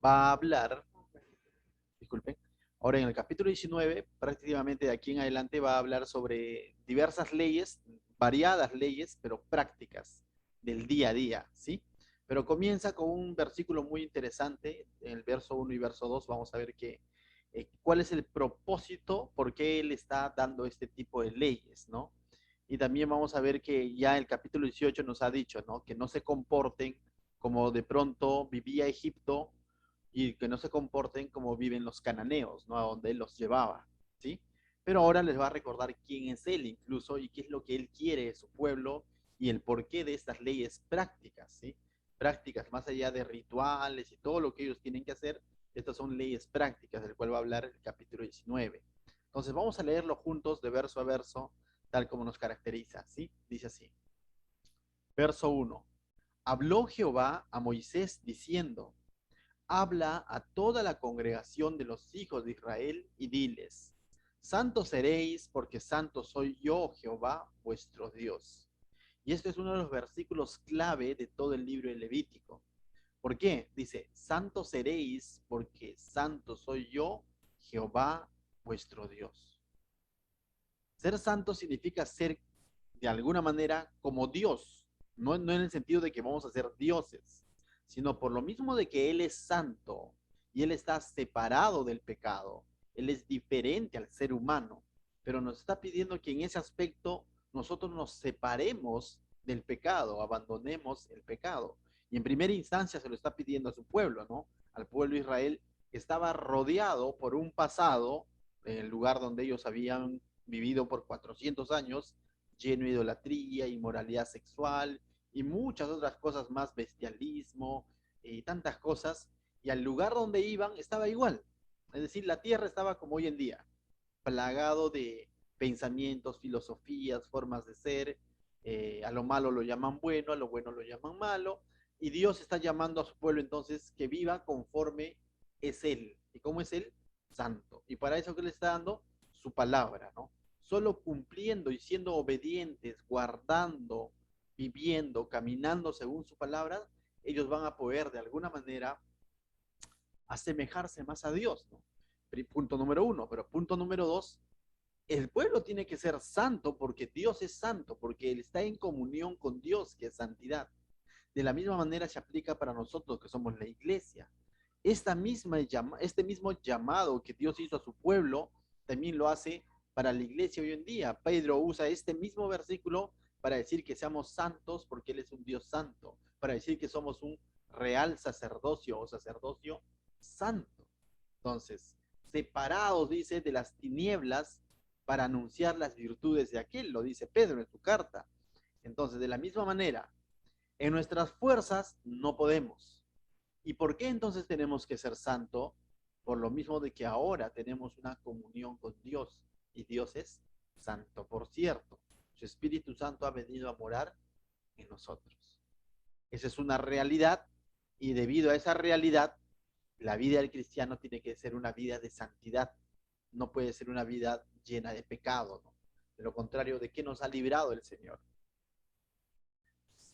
va a hablar, disculpen, ahora en el capítulo 19, prácticamente de aquí en adelante va a hablar sobre diversas leyes, variadas leyes, pero prácticas del día a día, ¿sí? Pero comienza con un versículo muy interesante, en el verso 1 y verso 2 vamos a ver que, cuál es el propósito, por qué él está dando este tipo de leyes, ¿no? Y también vamos a ver que ya el capítulo 18 nos ha dicho, ¿no? Que no se comporten como de pronto vivía Egipto y que no se comporten como viven los cananeos, ¿no? A donde él los llevaba, ¿sí? Pero ahora les va a recordar quién es él incluso y qué es lo que él quiere de su pueblo y el porqué de estas leyes prácticas, ¿sí? Prácticas más allá de rituales y todo lo que ellos tienen que hacer, estas son leyes prácticas del cual va a hablar el capítulo 19. Entonces vamos a leerlo juntos de verso a verso, tal como nos caracteriza, ¿sí? Dice así. Verso 1. Habló Jehová a Moisés diciendo, habla a toda la congregación de los hijos de Israel y diles, santos seréis porque santo soy yo, Jehová, vuestro Dios. Y este es uno de los versículos clave de todo el libro de Levítico. ¿Por qué? Dice, santos seréis porque santo soy yo, Jehová, vuestro Dios. Ser santo significa ser de alguna manera como Dios, no en el sentido de que vamos a ser dioses, sino por lo mismo de que Él es santo y Él está separado del pecado, Él es diferente al ser humano, pero nos está pidiendo que en ese aspecto nosotros nos separemos del pecado, abandonemos el pecado. Y en primera instancia se lo está pidiendo a su pueblo, ¿no? Al pueblo de Israel que estaba rodeado por un pasado, en el lugar donde ellos habían vivido por 400 años, lleno de idolatría, inmoralidad sexual y muchas otras cosas más, bestialismo y tantas cosas, y al lugar donde iban estaba igual. Es decir, la tierra estaba como hoy en día, plagado de pensamientos, filosofías, formas de ser, a lo malo lo llaman bueno, a lo bueno lo llaman malo, y Dios está llamando a su pueblo entonces que viva conforme es Él. ¿Y cómo es Él? Santo. Y para eso que le está dando su palabra, ¿no? Solo cumpliendo y siendo obedientes, guardando, viviendo, caminando según su palabra, ellos van a poder de alguna manera asemejarse más a Dios, ¿no? Punto número uno, pero punto número dos, el pueblo tiene que ser santo porque Dios es santo, porque Él está en comunión con Dios, que es santidad. De la misma manera se aplica para nosotros que somos la iglesia. Este mismo llamado que Dios hizo a su pueblo, también lo hace para la iglesia hoy en día. Pedro usa este mismo versículo para decir que seamos santos porque Él es un Dios santo, para decir que somos un real sacerdocio o sacerdocio santo. Entonces, separados, dice, de las tinieblas para anunciar las virtudes de aquel, lo dice Pedro en su carta. Entonces, de la misma manera, en nuestras fuerzas no podemos. ¿Y por qué entonces tenemos que ser santo? Por lo mismo de que ahora tenemos una comunión con Dios y Dios es santo. Por cierto, su Espíritu Santo ha venido a morar en nosotros. Esa es una realidad y debido a esa realidad, la vida del cristiano tiene que ser una vida de santidad. No puede ser una vida llena de pecado, ¿no? De lo contrario, ¿de qué nos ha librado el Señor?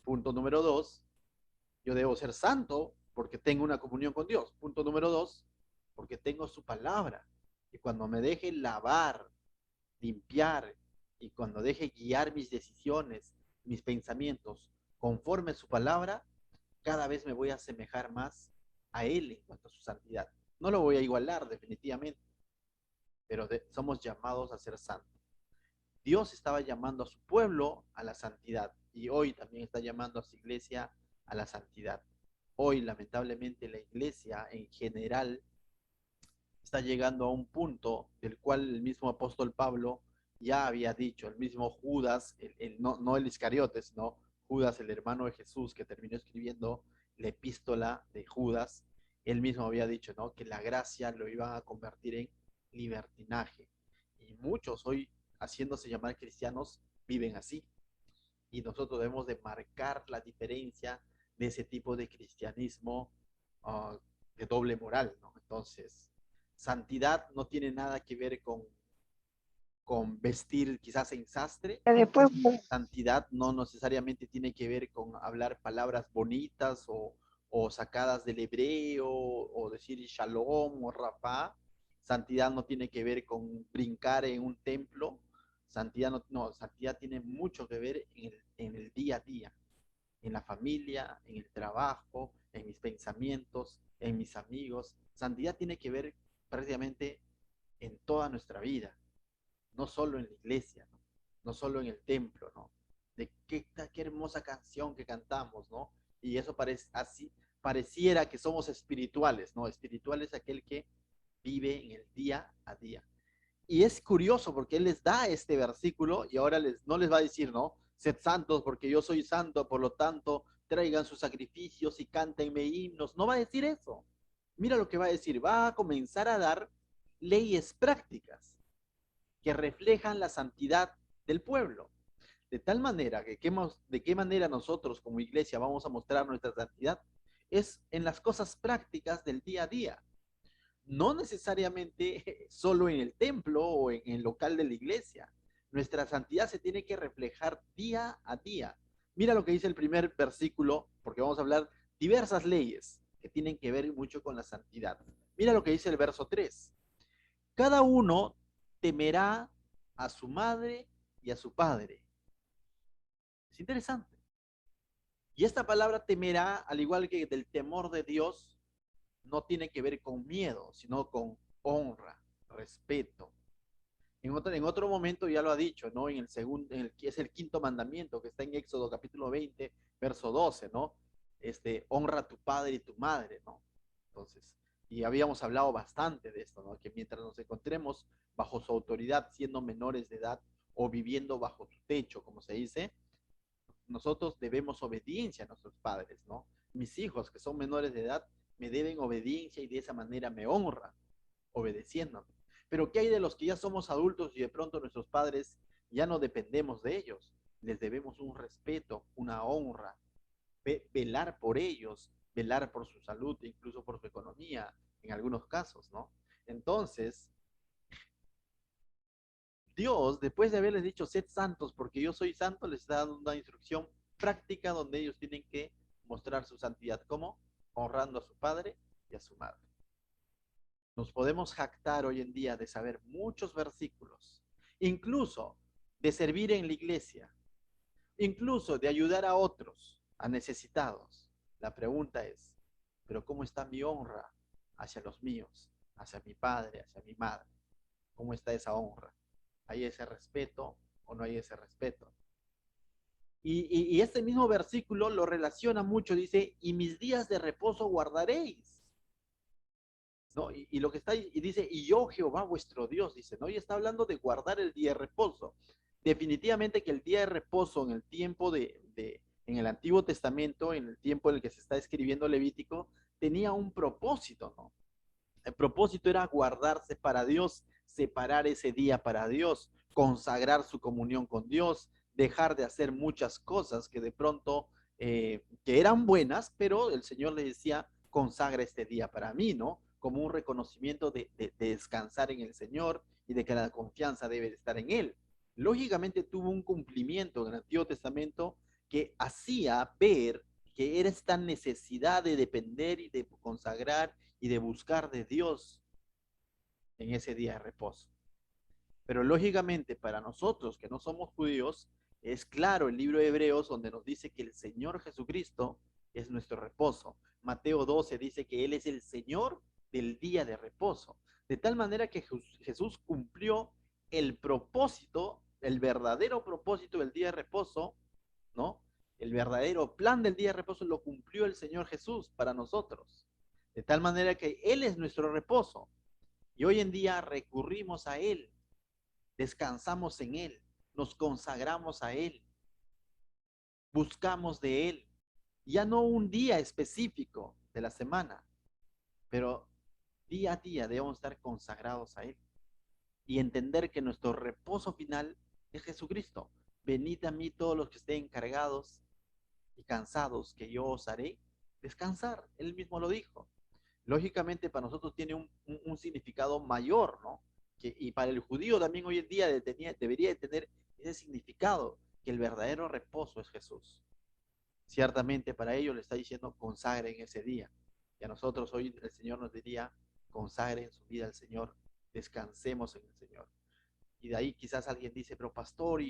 Punto número dos, yo debo ser santo porque tengo una comunión con Dios. Punto número dos, porque tengo su palabra. Y cuando me deje lavar, limpiar, y cuando deje guiar mis decisiones, mis pensamientos, conforme a su palabra, cada vez me voy a asemejar más a Él en cuanto a su santidad. No lo voy a igualar definitivamente, pero somos llamados a ser santos. Dios estaba llamando a su pueblo a la santidad y hoy también está llamando a su iglesia a la santidad. Hoy, lamentablemente, la iglesia en general está llegando a un punto del cual el mismo apóstol Pablo ya había dicho, el mismo Judas, no el Iscariotes, no Judas, el hermano de Jesús, que terminó escribiendo la epístola de Judas, él mismo había dicho, ¿no? Que la gracia lo iban a convertir en libertinaje. Y muchos hoy, haciéndose llamar cristianos, viven así. Y nosotros debemos de marcar la diferencia de ese tipo de cristianismo de doble moral, ¿no? Entonces, santidad no tiene nada que ver con vestir quizás en sastre. Después, Santidad no necesariamente tiene que ver con hablar palabras bonitas o sacadas del hebreo, o decir shalom o rapá. Santidad no tiene que ver con brincar en un templo. Santidad no, santidad tiene mucho que ver en el día a día, en la familia, en el trabajo, en mis pensamientos, en mis amigos. Santidad tiene que ver prácticamente en toda nuestra vida, no solo en la iglesia, ¿no? No solo en el templo, ¿no? De qué hermosa canción que cantamos, ¿no? Y eso parece así, pareciera que somos espirituales, ¿no? Espiritual es aquel que vive en el día a día. Y es curioso porque él les da este versículo y ahora no les va a decir, ¿no? Sed santos porque yo soy santo, por lo tanto, traigan sus sacrificios y cántenme himnos. No va a decir eso. Mira lo que va a decir. Va a comenzar a dar leyes prácticas que reflejan la santidad del pueblo. De tal manera que de qué manera nosotros como iglesia vamos a mostrar nuestra santidad es en las cosas prácticas del día a día. No necesariamente solo en el templo o en el local de la iglesia. Nuestra santidad se tiene que reflejar día a día. Mira lo que dice el primer versículo, porque vamos a hablar diversas leyes que tienen que ver mucho con la santidad. Mira lo que dice el verso 3. Cada uno temerá a su madre y a su padre. Es interesante. Y esta palabra temerá, al igual que del temor de Dios, no tiene que ver con miedo, sino con honra, respeto. En otro momento ya lo ha dicho, ¿no? En el segundo, que es el quinto mandamiento, que está en Éxodo capítulo 20, verso 12, ¿no? Honra a tu padre y tu madre, ¿no? Entonces, y habíamos hablado bastante de esto, ¿no? Que mientras nos encontremos bajo su autoridad, siendo menores de edad o viviendo bajo su techo, como se dice, nosotros debemos obediencia a nuestros padres, ¿no? Mis hijos que son menores de edad me deben obediencia y de esa manera me honran, obedeciéndome. Pero ¿qué hay de los que ya somos adultos y de pronto nuestros padres ya no dependemos de ellos? Les debemos un respeto, una honra, velar por ellos, velar por su salud, incluso por su economía, en algunos casos, ¿no? Entonces, Dios, después de haberles dicho, sed santos, porque yo soy santo, les está dando una instrucción práctica donde ellos tienen que mostrar su santidad. ¿Cómo? Honrando a su padre y a su madre. Nos podemos jactar hoy en día de saber muchos versículos, incluso de servir en la iglesia, incluso de ayudar a otros, a necesitados. La pregunta es, ¿pero cómo está mi honra hacia los míos, hacia mi padre, hacia mi madre? ¿Cómo está esa honra? ¿Hay ese respeto o no hay ese respeto? Y este mismo versículo lo relaciona mucho, dice, y mis días de reposo guardaréis. ¿No? Y lo que está ahí, y dice, y yo Jehová vuestro Dios, dice, ¿no? Y está hablando de guardar el día de reposo. Definitivamente que el día de reposo en el tiempo en el Antiguo Testamento, en el tiempo en el que se está escribiendo Levítico, tenía un propósito, ¿no? El propósito era guardarse para Dios, separar ese día para Dios, consagrar su comunión con Dios, dejar de hacer muchas cosas que de pronto que eran buenas, pero el Señor le decía, consagra este día para mí, ¿no? Como un reconocimiento de descansar en el Señor y de que la confianza debe de estar en Él. Lógicamente tuvo un cumplimiento en el Antiguo Testamento que hacía ver que era esta necesidad de depender y de consagrar y de buscar de Dios en ese día de reposo. Pero lógicamente para nosotros que no somos judíos, es claro el libro de Hebreos donde nos dice que el Señor Jesucristo es nuestro reposo. Mateo 12 dice que Él es el Señor del día de reposo. De tal manera que Jesús cumplió el propósito, el verdadero propósito del día de reposo, ¿no? El verdadero plan del día de reposo lo cumplió el Señor Jesús para nosotros. De tal manera que Él es nuestro reposo. Y hoy en día recurrimos a Él, descansamos en Él, nos consagramos a Él, buscamos de Él. Ya no un día específico de la semana, pero día a día debemos estar consagrados a Él y entender que nuestro reposo final es Jesucristo. Venid a mí todos los que estén cargados y cansados, que yo os haré descansar. Él mismo lo dijo. Lógicamente para nosotros tiene un significado mayor, ¿no? Y para el judío también hoy en día debería de tener ese significado, que el verdadero reposo es Jesús. Ciertamente para ellos le está diciendo consagren ese día. Y a nosotros hoy el Señor nos diría consagren su vida al Señor, descansemos en el Señor. Y de ahí quizás alguien dice, pero pastor,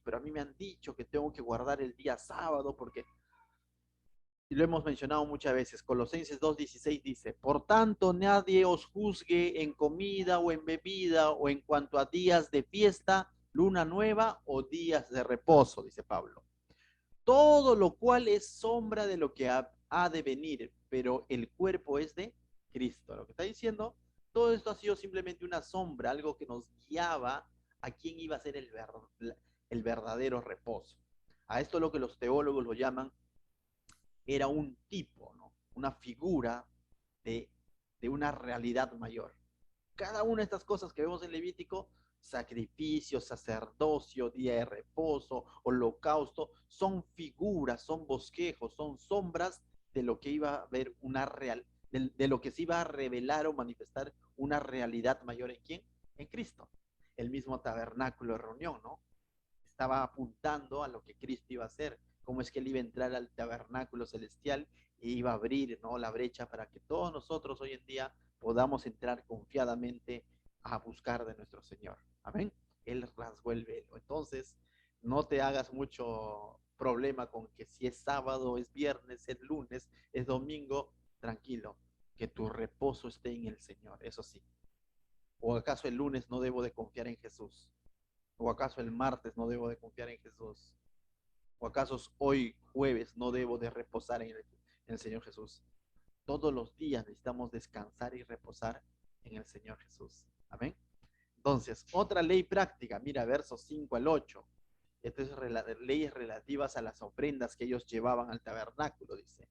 pero a mí me han dicho que tengo que guardar el día sábado porque, y lo hemos mencionado muchas veces, Colosenses 2:16 dice, por tanto nadie os juzgue en comida o en bebida o en cuanto a días de fiesta, luna nueva o días de reposo, dice Pablo. Todo lo cual es sombra de lo que ha de venir, pero el cuerpo es de Cristo. Lo que está diciendo, todo esto ha sido simplemente una sombra, algo que nos guiaba a quién iba a ser el verdadero reposo. A esto lo que los teólogos lo llaman, era un tipo, ¿no? Una figura de, de una realidad mayor. Cada una de estas cosas que vemos en Levítico, sacrificio, sacerdocio, día de reposo, holocausto, son figuras, son bosquejos, son sombras de lo que iba a ver una real, de lo que se iba a revelar o manifestar una realidad mayor en quién, en Cristo. El mismo tabernáculo de reunión, ¿no? Estaba apuntando a lo que Cristo iba a hacer, cómo es que él iba a entrar al tabernáculo celestial e iba a abrir, ¿no?, la brecha para que todos nosotros hoy en día podamos entrar confiadamente a buscar de nuestro Señor. Amén. Él rasgó el velo. Entonces, no te hagas mucho problema con que si es sábado, es viernes, es lunes, es domingo, tranquilo, que tu reposo esté en el Señor, eso sí. ¿O acaso el lunes no debo de confiar en Jesús? ¿O acaso el martes no debo de confiar en Jesús? ¿O acaso hoy jueves no debo de reposar en el Señor Jesús? Todos los días necesitamos descansar y reposar en el Señor Jesús. Amén. Entonces, otra ley práctica, mira, versos 5 al 8. Esto es leyes relativas a las ofrendas que ellos llevaban al tabernáculo, dice.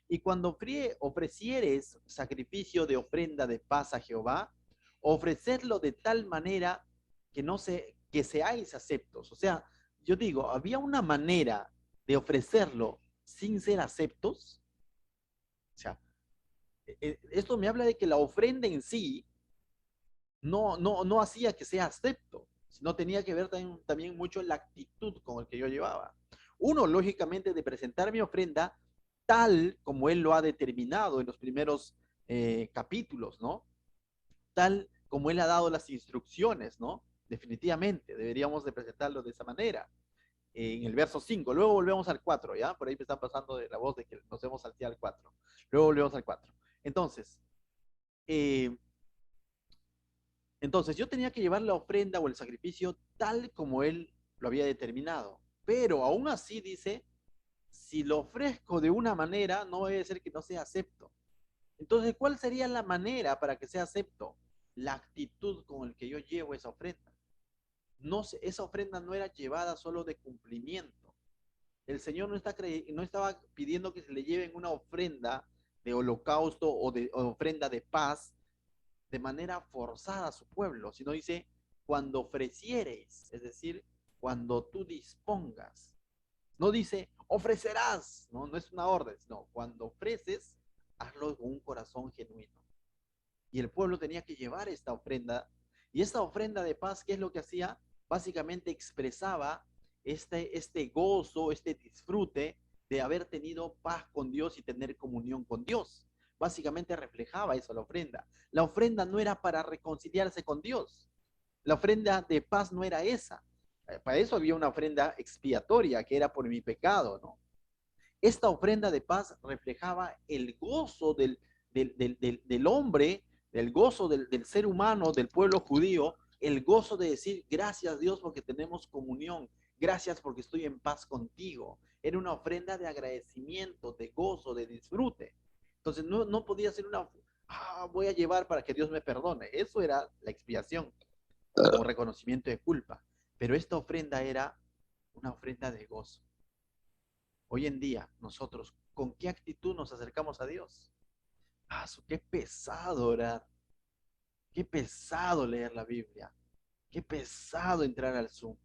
Y cuando ofrecieres sacrificio de ofrenda de paz a Jehová, ofrecedlo de tal manera que seáis aceptos. O sea, yo digo, había una manera de ofrecerlo sin ser aceptos. O sea, esto me habla de que la ofrenda en sí no hacía que sea acepto, sino tenía que ver también mucho la actitud con el que yo llevaba. Uno, lógicamente, de presentar mi ofrenda tal como él lo ha determinado en los primeros capítulos, ¿no? Tal como él ha dado las instrucciones, ¿no? Definitivamente, deberíamos de presentarlo de esa manera. En el verso 5, luego volvemos al 4, ¿ya? Por ahí me están pasando de la voz de que nos hemos salteado al 4. Luego volvemos al 4. Entonces, eh, entonces yo tenía que llevar la ofrenda o el sacrificio tal como él lo había determinado. Pero aún así dice, si lo ofrezco de una manera, no debe ser que no sea acepto. Entonces, ¿cuál sería la manera para que sea acepto? La actitud con el que yo llevo esa ofrenda. No, esa ofrenda no era llevada solo de cumplimiento. El Señor no estaba pidiendo que se le lleven una ofrenda de holocausto o ofrenda de paz de manera forzada a su pueblo, sino dice, cuando ofreciereis, es decir, cuando tú dispongas. No dice, ofrecerás, no es una orden, no, cuando ofreces, hazlo con un corazón genuino. Y el pueblo tenía que llevar esta ofrenda, y esta ofrenda de paz, ¿qué es lo que hacía? Básicamente expresaba este gozo, este disfrute de haber tenido paz con Dios y tener comunión con Dios. Básicamente reflejaba eso la ofrenda. La ofrenda no era para reconciliarse con Dios. La ofrenda de paz no era esa. Para eso había una ofrenda expiatoria que era por mi pecado, ¿no? Esta ofrenda de paz reflejaba el gozo del hombre, el gozo del ser humano, del pueblo judío, el gozo de decir gracias Dios porque tenemos comunión, gracias porque estoy en paz contigo. Era una ofrenda de agradecimiento, de gozo, de disfrute. Entonces no podía ser voy a llevar para que Dios me perdone. Eso era la expiación, como reconocimiento de culpa. Pero esta ofrenda era una ofrenda de gozo. Hoy en día, nosotros, ¿con qué actitud nos acercamos a Dios? Qué pesado orar, qué pesado leer la Biblia, qué pesado entrar al Zoom.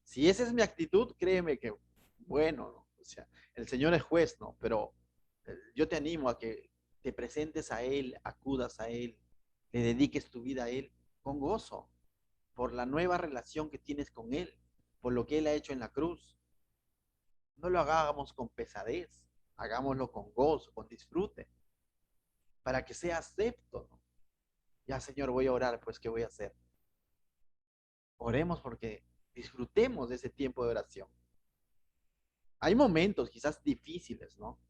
Si esa es mi actitud, créeme que, bueno, ¿no? O sea, el Señor es juez, ¿no? Pero yo te animo a que te presentes a Él, acudas a Él, le dediques tu vida a Él con gozo, por la nueva relación que tienes con Él, por lo que Él ha hecho en la cruz. No lo hagamos con pesadez, hagámoslo con gozo, con disfrute, para que sea acepto, ¿no? Ya, Señor, voy a orar, pues, ¿qué voy a hacer? Oremos porque disfrutemos de ese tiempo de oración. Hay momentos quizás difíciles, ¿no?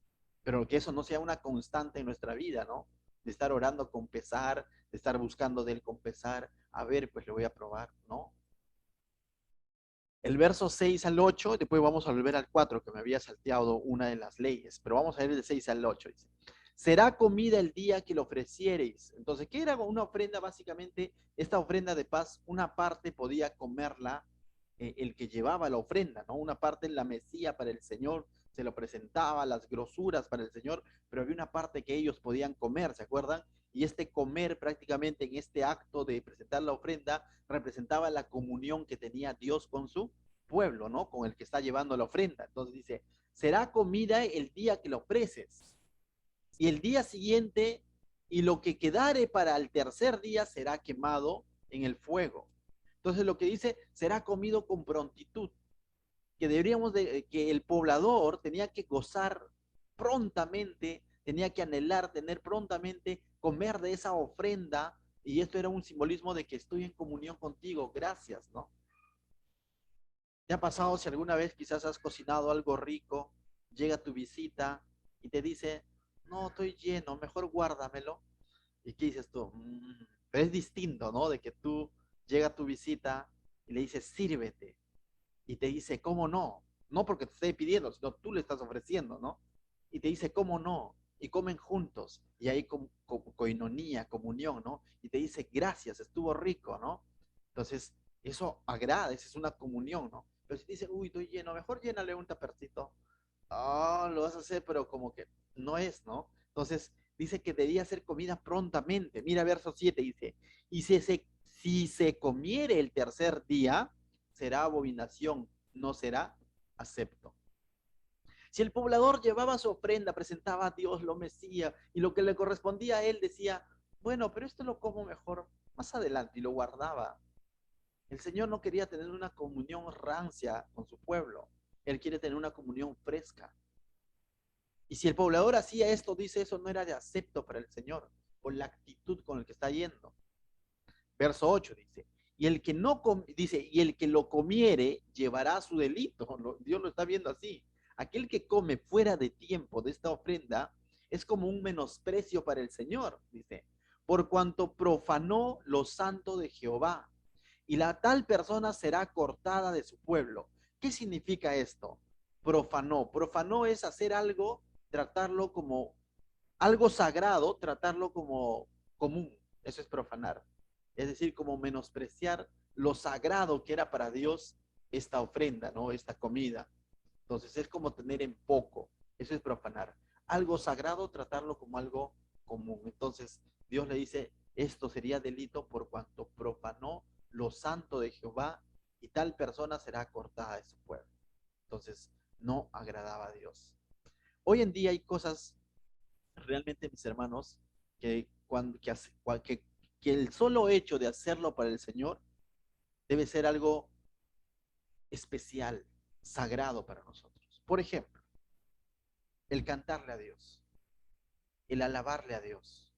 Pero que eso no sea una constante en nuestra vida, ¿no? De estar orando con pesar, de estar buscando de él con pesar, a ver, pues le voy a probar, ¿no? El verso 6 al 8, después vamos a volver al 4, que me había salteado una de las leyes, pero vamos a ir del 6 al 8. Dice, será comida el día que lo ofreciereis. Entonces, ¿qué era una ofrenda? Básicamente, esta ofrenda de paz, una parte podía comerla el que llevaba la ofrenda, ¿no? Una parte en la mesía para el Señor, se lo presentaba, las grosuras para el Señor, pero había una parte que ellos podían comer, ¿se acuerdan? Y este comer prácticamente en este acto de presentar la ofrenda representaba la comunión que tenía Dios con su pueblo, ¿no? Con el que está llevando la ofrenda. Entonces dice, será comida el día que lo ofreces. Y el día siguiente, y lo que quedare para el tercer día será quemado en el fuego. Entonces lo que dice, será comido con prontitud, que deberíamos de, que el poblador tenía que gozar prontamente, tenía que anhelar, tener prontamente, comer de esa ofrenda, y esto era un simbolismo de que estoy en comunión contigo, gracias, ¿no? ¿Te ha pasado si alguna vez quizás has cocinado algo rico, llega tu visita y te dice, no, estoy lleno, mejor guárdamelo? ¿Y qué dices tú? Pero es distinto, ¿no? De que tú llega tu visita y le dices, sírvete. Y te dice, ¿cómo no? No porque te esté pidiendo, sino tú le estás ofreciendo, ¿no? Y te dice, ¿cómo no? Y comen juntos. Y hay coinonía, comunión, ¿no? Y te dice, gracias, estuvo rico, ¿no? Entonces, eso agrada, esa es una comunión, ¿no? Pero si te dice, uy, estoy lleno, mejor llénale un tapercito. Ah, lo vas a hacer, pero como que no es, ¿no? Entonces, dice que debía ser comida prontamente. Mira, verso 7 dice, y si se comiere el tercer día, será abominación, no será acepto. Si el poblador llevaba su ofrenda, presentaba a Dios, lo mecía, y lo que le correspondía a él decía, bueno, pero esto lo como mejor más adelante, y lo guardaba. El Señor no quería tener una comunión rancia con su pueblo, Él quiere tener una comunión fresca. Y si el poblador hacía esto, dice, eso no era de acepto para el Señor, por la actitud con el que está yendo. Verso 8 dice, y el que no dice, y el que lo comiere llevará su delito. Dios lo está viendo así. Aquel que come fuera de tiempo de esta ofrenda es como un menosprecio para el Señor, dice, por cuanto profanó lo santo de Jehová. Y la tal persona será cortada de su pueblo. ¿Qué significa esto? Profanó. Profanó es hacer algo, tratarlo como algo sagrado, tratarlo como común. Eso es profanar. Es decir, como menospreciar lo sagrado que era para Dios esta ofrenda, ¿no? Esta comida. Entonces es como tener en poco. Eso es profanar. Algo sagrado, tratarlo como algo común. Entonces Dios le dice, esto sería delito por cuanto profanó lo santo de Jehová y tal persona será cortada de su pueblo. Entonces no agradaba a Dios. Hoy en día hay cosas realmente, mis hermanos, que, cuando, que el solo hecho de hacerlo para el Señor debe ser algo especial, sagrado para nosotros. Por ejemplo, el cantarle a Dios, el alabarle a Dios.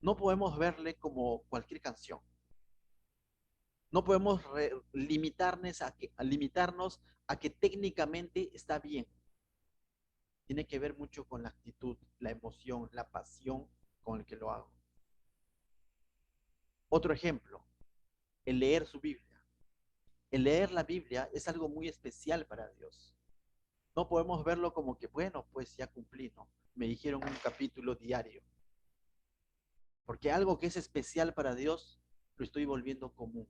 No podemos verle como cualquier canción. No podemos limitarnos a que técnicamente está bien. Tiene que ver mucho con la actitud, la emoción, la pasión con el que lo hago. Otro ejemplo, el leer su Biblia. El leer la Biblia es algo muy especial para Dios. No podemos verlo como que, bueno, pues ya cumplí, ¿no? Me dijeron un capítulo diario. Porque algo que es especial para Dios, lo estoy volviendo común.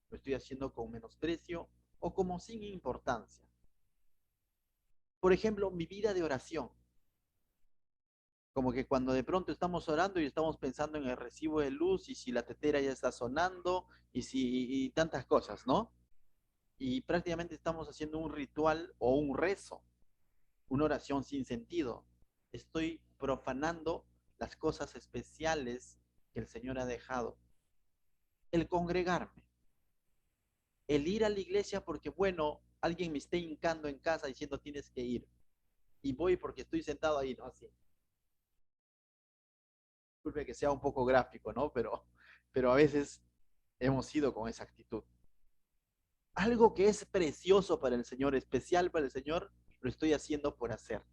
Lo estoy haciendo con menosprecio o como sin importancia. Por ejemplo, mi vida de oración. Como que cuando de pronto estamos orando y estamos pensando en el recibo de luz y si la tetera ya está sonando y tantas cosas, ¿no? Y prácticamente estamos haciendo un ritual o un rezo, una oración sin sentido. Estoy profanando las cosas especiales que el Señor ha dejado. El congregarme, el ir a la iglesia porque, bueno, alguien me esté hincando en casa diciendo tienes que ir. Y voy porque estoy sentado ahí, ¿no? Así. Disculpe que sea un poco gráfico, ¿no? Pero a veces hemos ido con esa actitud. Algo que es precioso para el Señor, especial para el Señor, lo estoy haciendo por hacer.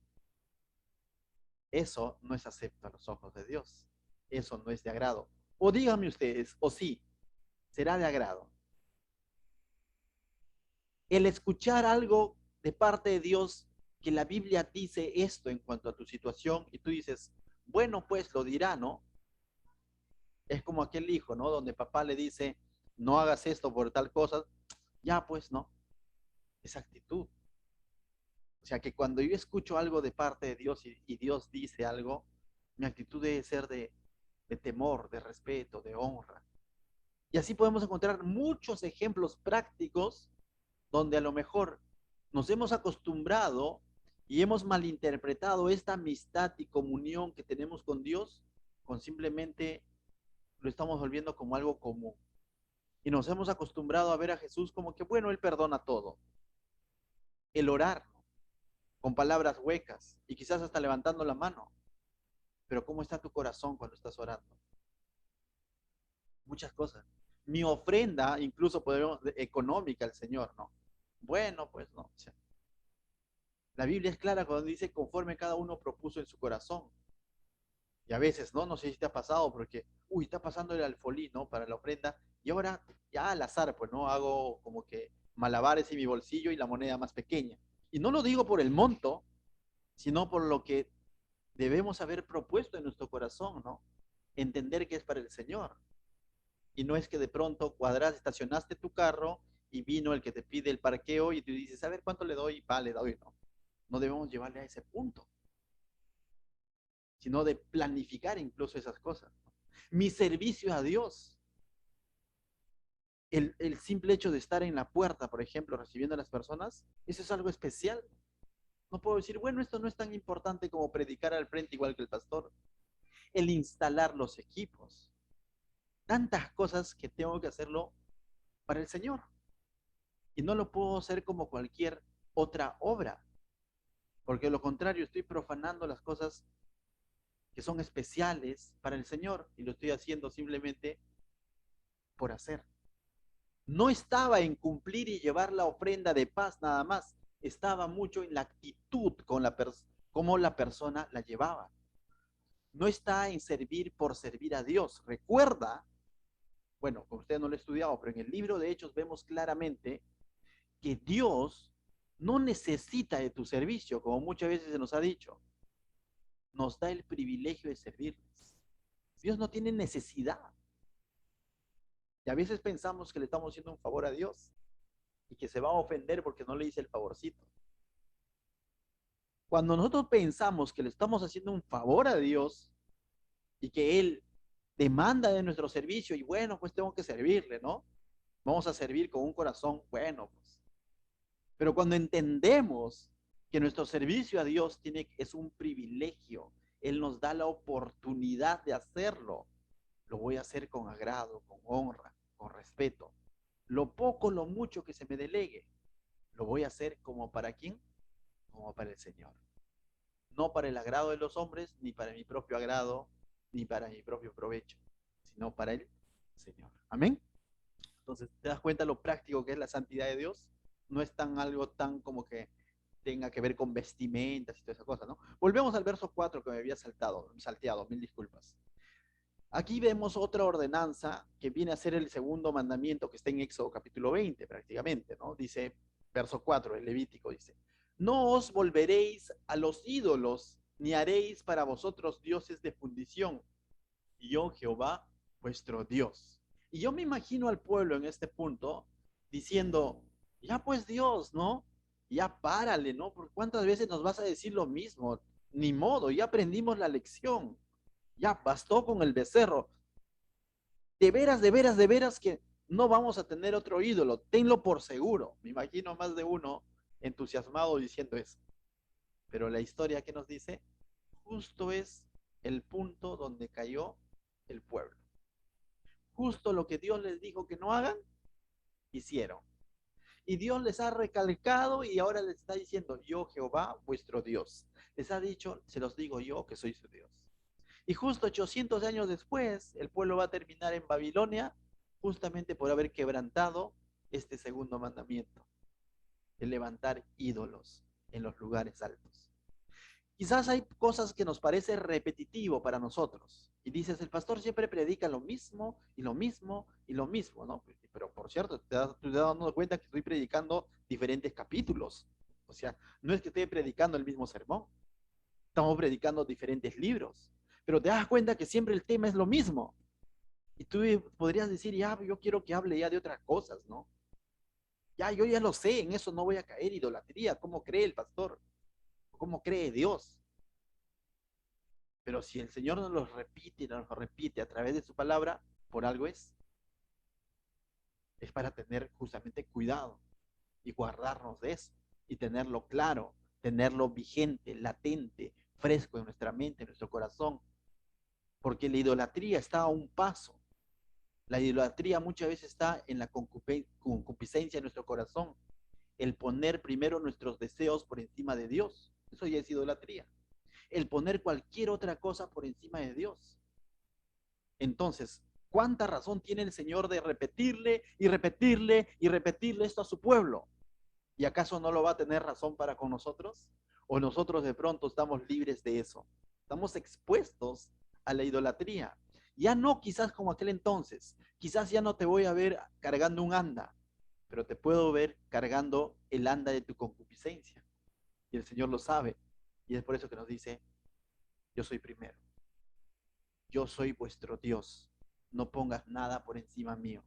Eso no es acepto a los ojos de Dios. Eso no es de agrado. O díganme ustedes, o sí, será de agrado. El escuchar algo de parte de Dios, que la Biblia dice esto en cuanto a tu situación, y tú dices, bueno, pues lo dirá, ¿no? Es como aquel hijo, ¿no? Donde papá le dice, no hagas esto por tal cosa, ya pues, ¿no? Esa actitud. O sea, que cuando yo escucho algo de parte de Dios y Dios dice algo, mi actitud debe ser de temor, de respeto, de honra. Y así podemos encontrar muchos ejemplos prácticos donde a lo mejor nos hemos acostumbrado y hemos malinterpretado esta amistad y comunión que tenemos con Dios, con simplemente lo estamos volviendo como algo común. Y nos hemos acostumbrado a ver a Jesús como que, bueno, Él perdona todo. El orar, ¿no? Con palabras huecas y quizás hasta levantando la mano. Pero ¿cómo está tu corazón cuando estás orando? Muchas cosas. Mi ofrenda, incluso podemos, económica al Señor, ¿no? Bueno, pues no. O sea, la Biblia es clara cuando dice conforme cada uno propuso en su corazón. Y a veces, ¿no? No sé si te ha pasado porque, uy, está pasando el alfolí, ¿no? Para la ofrenda. Y ahora, ya al azar, pues, ¿no? Hago como que malabares en mi bolsillo y la moneda más pequeña. Y no lo digo por el monto, sino por lo que debemos haber propuesto en nuestro corazón, ¿no? Entender que es para el Señor. Y no es que de pronto cuadras, estacionaste tu carro y vino el que te pide el parqueo y tú dices, a ver cuánto le doy, va, le doy, ¿no? No debemos llevarle a ese punto, sino de planificar incluso esas cosas, ¿no? Mi servicio a Dios, el simple hecho de estar en la puerta, por ejemplo, recibiendo a las personas, eso es algo especial. No puedo decir, bueno, esto no es tan importante como predicar al frente igual que el pastor. El instalar los equipos, tantas cosas que tengo que hacerlo para el Señor. Y no lo puedo hacer como cualquier otra obra, porque de lo contrario estoy profanando las cosas que son especiales para el Señor y lo estoy haciendo simplemente por hacer. No estaba en cumplir y llevar la ofrenda de paz nada más, estaba mucho en la actitud con cómo la persona la llevaba. No está en servir por servir a Dios. Recuerda, bueno, con usted no lo he estudiado, pero en el libro de Hechos vemos claramente que Dios no necesita de tu servicio, como muchas veces se nos ha dicho. Nos da el privilegio de servirles. Dios no tiene necesidad. Y a veces pensamos que le estamos haciendo un favor a Dios y que se va a ofender porque no le hice el favorcito. Cuando nosotros pensamos que le estamos haciendo un favor a Dios y que Él demanda de nuestro servicio y bueno, pues tengo que servirle, ¿no? Vamos a servir con un corazón bueno, pues. Pero cuando entendemos que nuestro servicio a Dios es un privilegio, Él nos da la oportunidad de hacerlo, lo voy a hacer con agrado, con honra, con respeto. Lo poco, lo mucho que se me delegue, lo voy a hacer como para quién, como para el Señor. No para el agrado de los hombres, ni para mi propio agrado, ni para mi propio provecho, sino para el Señor. Amén. Entonces, ¿te das cuenta lo práctico que es la santidad de Dios? No es tan algo tan como que tenga que ver con vestimentas y toda esa cosa, ¿no? Volvemos al verso 4 que me había salteado, mil disculpas. Aquí vemos otra ordenanza que viene a ser el segundo mandamiento que está en Éxodo capítulo 20 prácticamente, ¿no? Dice, verso 4, el Levítico dice, no os volveréis a los ídolos, ni haréis para vosotros dioses de fundición, y yo Jehová, vuestro Dios. Y yo me imagino al pueblo en este punto diciendo, ya pues Dios, ¿no? Ya párale, ¿no? ¿Por cuántas veces nos vas a decir lo mismo? Ni modo, ya aprendimos la lección. Ya bastó con el becerro. De veras, de veras, de veras que no vamos a tener otro ídolo. Tenlo por seguro. Me imagino más de uno entusiasmado diciendo eso. Pero la historia que nos dice, justo es el punto donde cayó el pueblo. Justo lo que Dios les dijo que no hagan, hicieron. Y Dios les ha recalcado y ahora les está diciendo, yo Jehová, vuestro Dios. Les ha dicho, se los digo yo, que soy su Dios. Y justo 800 años después, el pueblo va a terminar en Babilonia, justamente por haber quebrantado este segundo mandamiento, de levantar ídolos en los lugares altos. Quizás hay cosas que nos parece repetitivo para nosotros. Y dices, el pastor siempre predica lo mismo y lo mismo y lo mismo, ¿no? Pero por cierto, te das dando cuenta que estoy predicando diferentes capítulos. O sea, no es que esté predicando el mismo sermón. Estamos predicando diferentes libros. Pero te das cuenta que siempre el tema es lo mismo. Y tú podrías decir, ya, yo quiero que hable ya de otras cosas, ¿no? Ya, yo ya lo sé, en eso no voy a caer, idolatría. ¿Cómo cree el pastor? ¿Cómo cree Dios? Pero si el Señor nos lo repite a través de su palabra, por algo es para tener justamente cuidado y guardarnos de eso y tenerlo claro, tenerlo vigente, latente, fresco en nuestra mente, en nuestro corazón, porque la idolatría está a un paso. La idolatría muchas veces está en la concupiscencia de nuestro corazón, el poner primero nuestros deseos por encima de Dios. Eso ya es idolatría. El poner cualquier otra cosa por encima de Dios. Entonces, ¿cuánta razón tiene el Señor de repetirle y repetirle y repetirle esto a su pueblo? ¿Y acaso no lo va a tener razón para con nosotros? ¿O nosotros de pronto estamos libres de eso? Estamos expuestos a la idolatría. Ya no quizás como aquel entonces. Quizás ya no te voy a ver cargando un anda, pero te puedo ver cargando el anda de tu concupiscencia. Y el Señor lo sabe. Y es por eso que nos dice, yo soy primero. Yo soy vuestro Dios. No pongas nada por encima mío.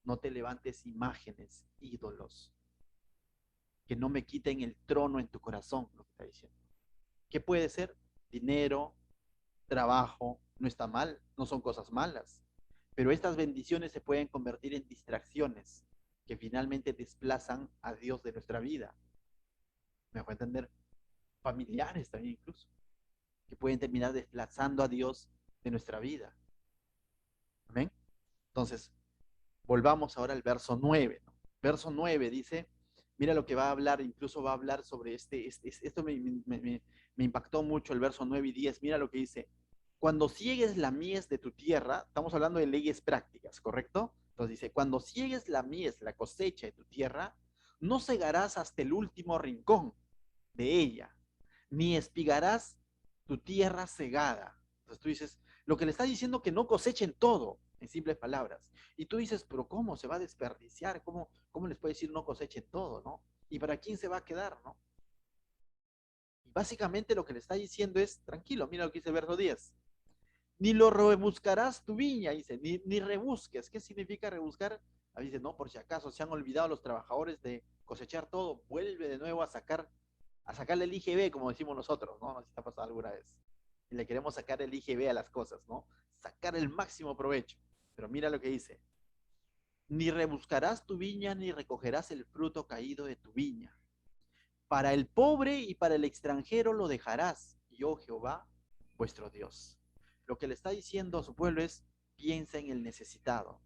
No te levantes imágenes, ídolos, que no me quiten el trono en tu corazón, lo que está diciendo. ¿Qué puede ser? Dinero, trabajo, no está mal, no son cosas malas. Pero estas bendiciones se pueden convertir en distracciones que finalmente desplazan a Dios de nuestra vida. ¿Me voy a entender? Familiares también incluso, que pueden terminar desplazando a Dios de nuestra vida. ¿Amén? Entonces, volvamos ahora al verso 9, ¿no? Verso 9 dice, mira lo que va a hablar, incluso va a hablar sobre esto me impactó mucho el verso 9 y 10, mira lo que dice, cuando ciegues la mies de tu tierra, estamos hablando de leyes prácticas, ¿correcto? Entonces dice, cuando ciegues la mies, la cosecha de tu tierra, no cegarás hasta el último rincón de ella, ni espigarás tu tierra cegada. Entonces tú dices, lo que le está diciendo que no cosechen todo, en simples palabras. Y tú dices, pero ¿cómo se va a desperdiciar? ¿Cómo les puede decir no cosechen todo, no? ¿Y para quién se va a quedar, no? Y básicamente lo que le está diciendo es, tranquilo, mira lo que dice el verso 10. Ni lo rebuscarás tu viña, dice, ni rebusques. ¿Qué significa rebuscar? Ahí dice, no, por si acaso se han olvidado los trabajadores de cosechar todo, vuelve de nuevo a sacarle el IGB, como decimos nosotros, ¿no? No sé si te ha pasado alguna vez. Y le queremos sacar el IGB a las cosas, ¿no? Sacar el máximo provecho. Pero mira lo que dice. Ni rebuscarás tu viña, ni recogerás el fruto caído de tu viña. Para el pobre y para el extranjero lo dejarás, yo Jehová, vuestro Dios. Lo que le está diciendo a su pueblo es, piensa en el necesitado.